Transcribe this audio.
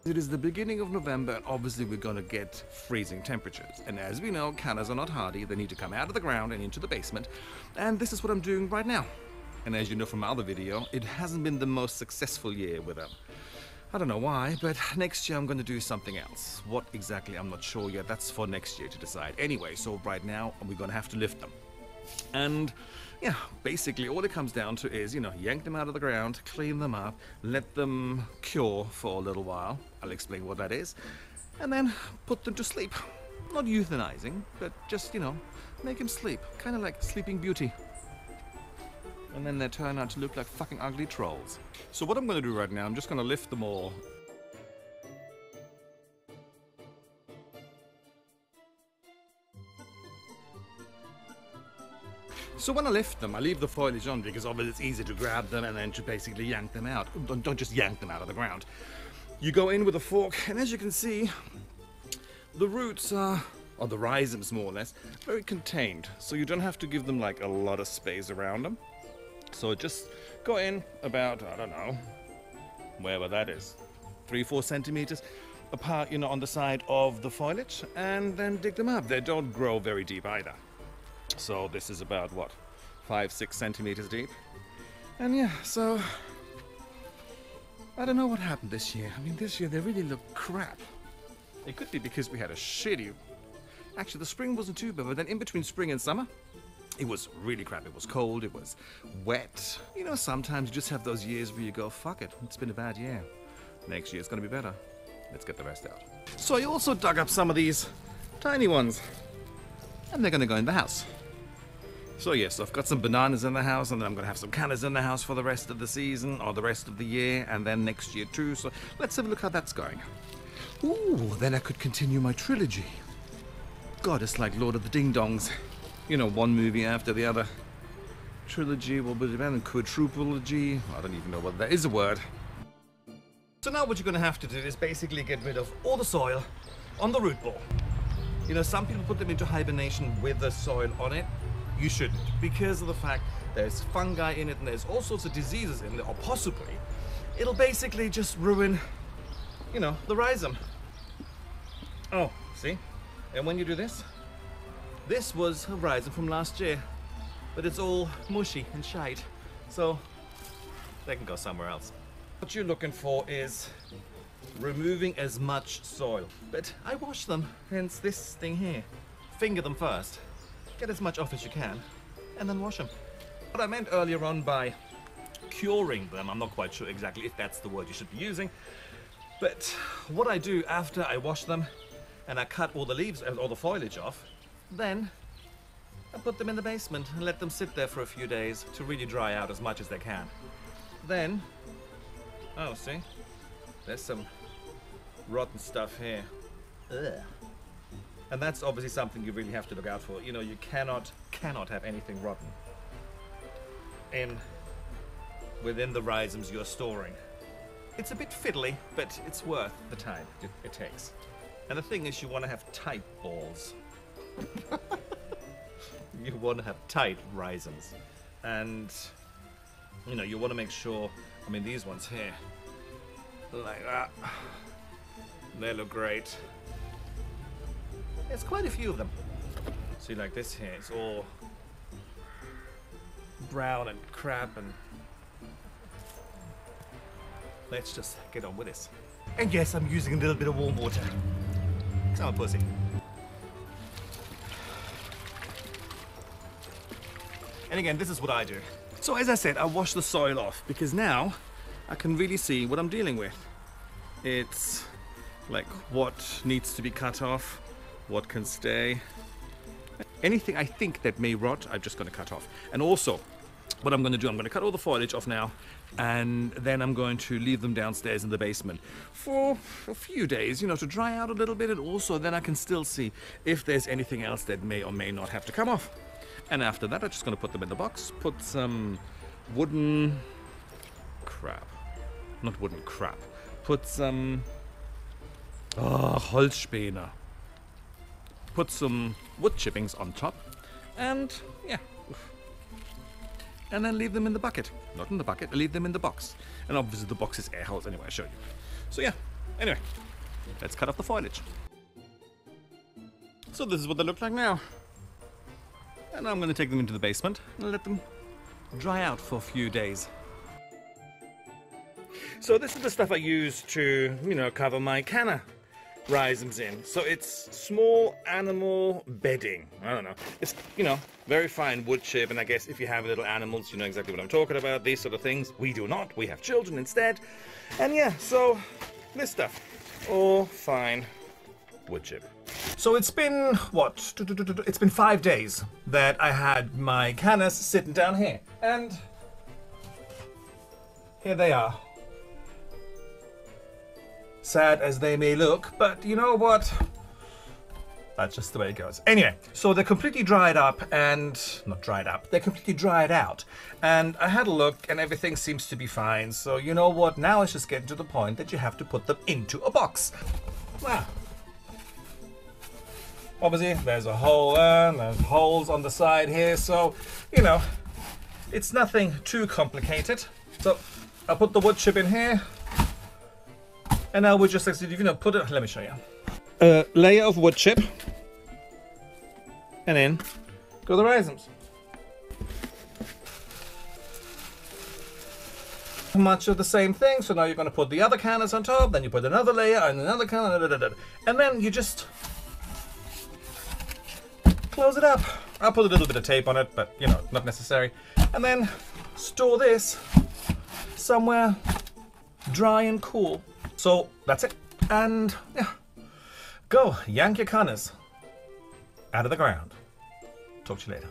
It is the beginning of November, and obviously we're going to get freezing temperatures. And as we know, cannas are not hardy. They need to come out of the ground and into the basement. And this is what I'm doing right now. And as you know from my other video, it hasn't been the most successful year with them. I don't know why, but next year I'm going to do something else. What exactly, I'm not sure yet. That's for next year to decide. Anyway, so right now we're going to have to lift them. And yeah, basically all it comes down to is, yank them out of the ground, clean them up, let them cure for a little while. I'll explain what that is. And then put them to sleep. Not euthanizing, but just, make them sleep. Kind of like Sleeping Beauty. And then they turn out to look like fucking ugly trolls. So what I'm going to do right now, I'm just going to lift them all. So when I lift them, I leave the foliage on because obviously it's easy to grab them and then to basically yank them out. Don't just yank them out of the ground. You go in with a fork, and as you can see, the roots are, or the rhizomes more or less, very contained. So you don't have to give them like a lot of space around them. So just go in about, I don't know, wherever that is, 3-4 centimeters apart, on the side of the foliage, and then dig them up. They don't grow very deep either. So this is about, what, 5-6 centimeters deep. And yeah, so I don't know what happened this year. I mean, this year they really look crap. It could be because we had a shitty... Actually, the spring wasn't too bad, but then in between spring and summer, it was really crap. It was cold, it was wet. Sometimes you just have those years where you go, fuck it, it's been a bad year. Next year it's going to be better. Let's get the rest out. So I also dug up some of these tiny ones, and they're going to go in the house. So yes, I've got some bananas in the house, and then I'm going to have some cannas in the house for the rest of the season, or the rest of the year, and then next year too. So let's have a look how that's going. Ooh, then I could continue my trilogy. God, it's like Lord of the Ding Dongs. One movie after the other. Trilogy, what would it be? Quadruplegy? I don't even know what that is a word. So now what you're going to have to do is basically get rid of all the soil on the root ball. Some people put them into hibernation with the soil on it. You shouldn't, because of the fact there's fungi in it and there's all sorts of diseases in there, or possibly it'll basically just ruin, the rhizome. Oh, see? And when you do this, this was a rhizome from last year, but it's all mushy and shite, so they can go somewhere else. What you're looking for is removing as much soil. But I wash them, hence this thing here. Finger them first. Get as much off as you can, and then wash them. What I meant earlier on by curing them, I'm not quite sure exactly if that's the word you should be using, but what I do after I wash them and I cut all the leaves and all the foliage off, then I put them in the basement and let them sit there for a few days to really dry out as much as they can. Then, oh see, there's some rotten stuff here. Ugh. And that's obviously something you really have to look out for. You cannot have anything rotten within the rhizomes you're storing. It's a bit fiddly, but it's worth the time it takes. And the thing is, you want to have tight balls. You want to have tight rhizomes. And, you want to make sure, these ones here, like that, they look great. There's quite a few of them. See, like this here, it's all brown and crap, and let's just get on with this. And yes, I'm using a little bit of warm water, because I'm a pussy. And again, this is what I do. So as I said, I wash the soil off, because now I can really see what I'm dealing with. It's like what needs to be cut off, what can stay. Anything I think that may rot, I'm just going to cut off. And also, what I'm going to do, I'm going to cut all the foliage off now, and then I'm going to leave them downstairs in the basement for a few days, to dry out a little bit, and also then I can still see if there's anything else that may or may not have to come off. And after that, I'm just going to put them in the box, put some wooden crap. Not wooden crap. Put some Holzspäne. Put some wood chippings on top, and yeah, and then leave them in the bucket. Not in the bucket, leave them in the box. And obviously the box is air holes anyway, I'll show you. So yeah, Anyway, let's cut off the foliage. So this is what they look like now. And I'm going to take them into the basement and let them dry out for a few days. So this is the stuff I use to, cover my canna rhizomes in. So it's small animal bedding. I don't know. It's, very fine wood chip, and I guess if you have little animals, you know exactly what I'm talking about, these sort of things. We do not. We have children instead. And yeah, so this stuff. All fine wood chip. So it's been, what? It's been 5 days that I had my cannas sitting down here. And here they are. Sad as they may look, but you know what? That's just the way it goes. Anyway, so they're completely dried up and... not dried up, they're completely dried out. And I had a look and everything seems to be fine. So you know what? Now it's just getting to the point that you have to put them into a box. Wow. Obviously, there's a hole there, and there's holes on the side here, so, it's nothing too complicated. So, I'll put the wood chip in here, and now we'll just actually, put it, let me show you. A layer of wood chip, and in go the rhizomes. Much of the same thing, so now you're going to put the other cannas on top, then you put another layer, and another canna, and then you just... close it up. I'll put a little bit of tape on it, but not necessary. And then store this somewhere dry and cool. So that's it. And yeah, go yank your cannas out of the ground. Talk to you later.